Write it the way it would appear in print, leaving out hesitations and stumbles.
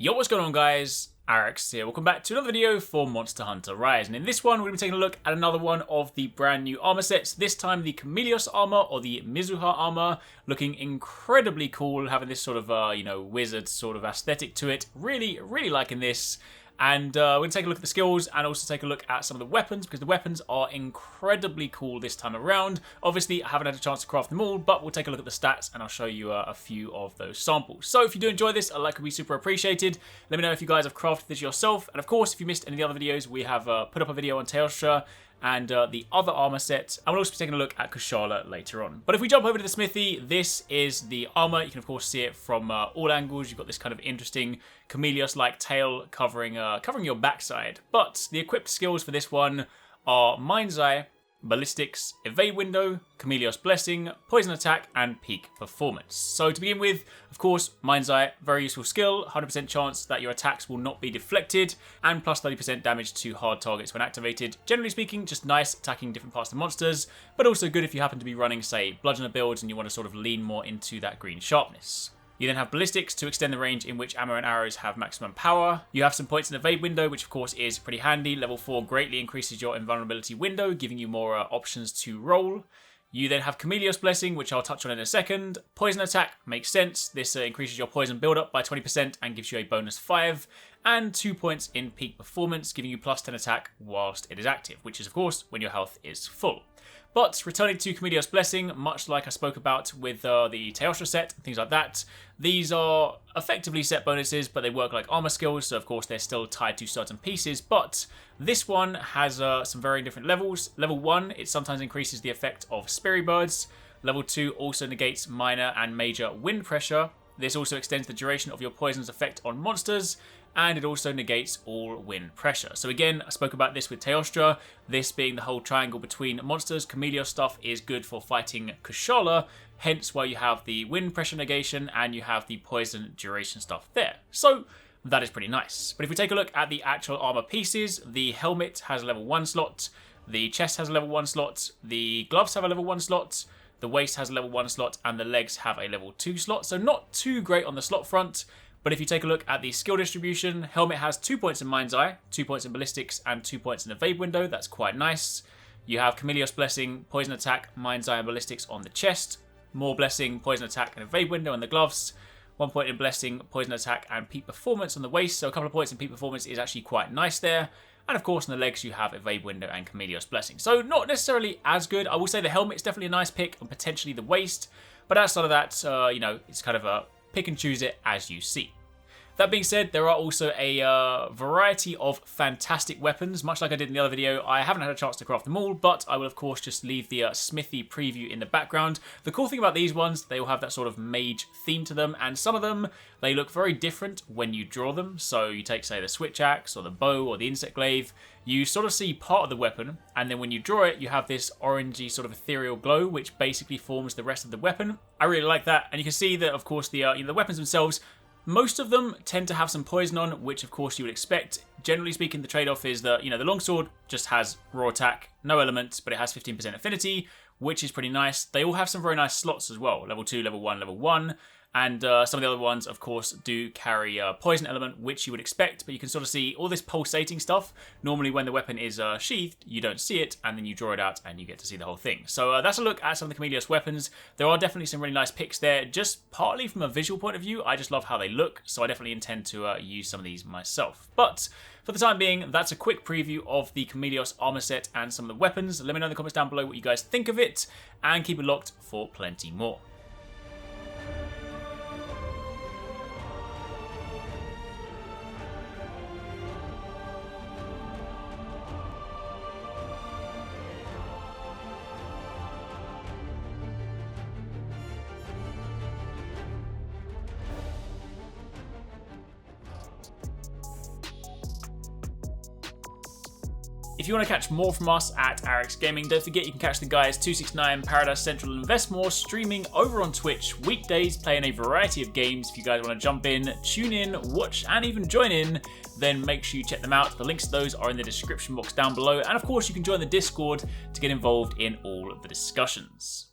Yo, what's going on, guys? Arekkz here. Welcome back to another video for Monster Hunter Rise. And in this one, we're going to be taking a look at another one of the brand new armor sets. This time, the Chameleos armor, or the Mizuha armor, looking incredibly cool, having this sort of, wizard sort of aesthetic to it. Really liking this. And we're going to take a look at the skills and also take a look at some of the weapons, because the weapons are incredibly cool this time around. Obviously, I haven't had a chance to craft them all, but we'll take a look at the stats and I'll show you a few of those samples. So if you do enjoy this, a like would be super appreciated. Let me know if you guys have crafted this yourself. And of course, if you missed any of the other videos, we have put up a video on Teostra and the other armor set. And we'll also be taking a look at Kushala later on. But if we jump over to the smithy, this is the armor. You can of course see it from all angles. You've got this kind of interesting Chameleos-like tail covering your backside. But the equipped skills for this one are Mind's Eye, Ballistics, Evade Window, Chameleos Blessing, Poison Attack, and Peak Performance. So to begin with, of course, Mind's Eye, very useful skill, 100% chance that your attacks will not be deflected, and plus 30% damage to hard targets when activated. Generally speaking, just nice attacking different parts of the monsters, but also good if you happen to be running, say, Bludgeoner builds and you want to sort of lean more into that green sharpness. You then have Ballistics to extend the range in which ammo and arrows have maximum power. You have some points in Evade Window, which of course is pretty handy. Level 4 greatly increases your invulnerability window, giving you more options to roll. You then have Chameleos Blessing, which I'll touch on in a second. Poison Attack makes sense. This increases your poison build-up by 20% and gives you a bonus 5. And 2 points in Peak Performance, giving you plus 10 attack whilst it is active, which is of course when your health is full. But returning to Chameleos Blessing, much like I spoke about with the Teostra set, things like that, these are effectively set bonuses, but they work like armor skills, so of course they're still tied to certain pieces, but this one has some very different levels. Level 1, it sometimes increases the effect of Birds. Level 2 also negates minor and major wind pressure. This also extends the duration of your poison's effect on monsters, and it also negates all wind pressure. So again, I spoke about this with Teostra, this being the whole triangle between monsters. Chameleos stuff is good for fighting Kushala, hence why you have the wind pressure negation and you have the poison duration stuff there. So that is pretty nice. But if we take a look at the actual armor pieces, the helmet has a level 1 slot, the chest has a level 1 slot, the gloves have a level 1 slot, the waist has a level 1 slot, and the legs have a level 2 slot. So not too great on the slot front. But if you take a look at the skill distribution, helmet has 2 points in Mind's Eye, 2 points in Ballistics, and 2 points in Evade Window. That's quite nice. You have Chameleos Blessing, Poison Attack, Mind's Eye, and Ballistics on the chest. More Blessing, Poison Attack, and Evade Window on the gloves. 1 point in Blessing, Poison Attack, and Peak Performance on the waist. So a couple of points in Peak Performance is actually quite nice there. And of course, on the legs, you have Evade Window and Chameleos Blessing. So not necessarily as good. I will say the helmet is definitely a nice pick, and potentially the waist. But outside of that, it's kind of a pick and choose it as you see. That being said, there are also a variety of fantastic weapons. Much like I did in the other video, I haven't had a chance to craft them all, but I will of course just leave the smithy preview in the background. The cool thing about these ones, they will have that sort of mage theme to them, and some of them, they look very different when you draw them. So you take, say, the switch axe or the bow or the insect glaive, you sort of see part of the weapon, and then when you draw it, you have this orangey sort of ethereal glow, which basically forms the rest of the weapon. I really like that, and you can see that, of course, the weapons themselves, most of them tend to have some poison on, which of course you would expect. Generally speaking, the trade-off is that, the longsword just has raw attack, no elements, but it has 15% affinity, which is pretty nice. They all have some very nice slots as well. Level 2, level 1, level 1. And some of the other ones, of course, do carry a poison element, which you would expect, but you can sort of see all this pulsating stuff. Normally, when the weapon is sheathed, you don't see it, and then you draw it out, and you get to see the whole thing. So that's a look at some of the Chameleos weapons. There are definitely some really nice picks there, just partly from a visual point of view. I just love how they look, so I definitely intend to use some of these myself. But for the time being, that's a quick preview of the Chameleos armor set and some of the weapons. Let me know in the comments down below what you guys think of it, and keep it locked for plenty more. If you want to catch more from us at Arekkz Gaming, don't forget you can catch the guys 269, Paradise Central, and Invest More streaming over on Twitch weekdays, playing a variety of games. If you guys want to jump in, tune in, watch, and even join in, then make sure you check them out. The links to those are in the description box down below, and of course you can join the Discord to get involved in all of the discussions.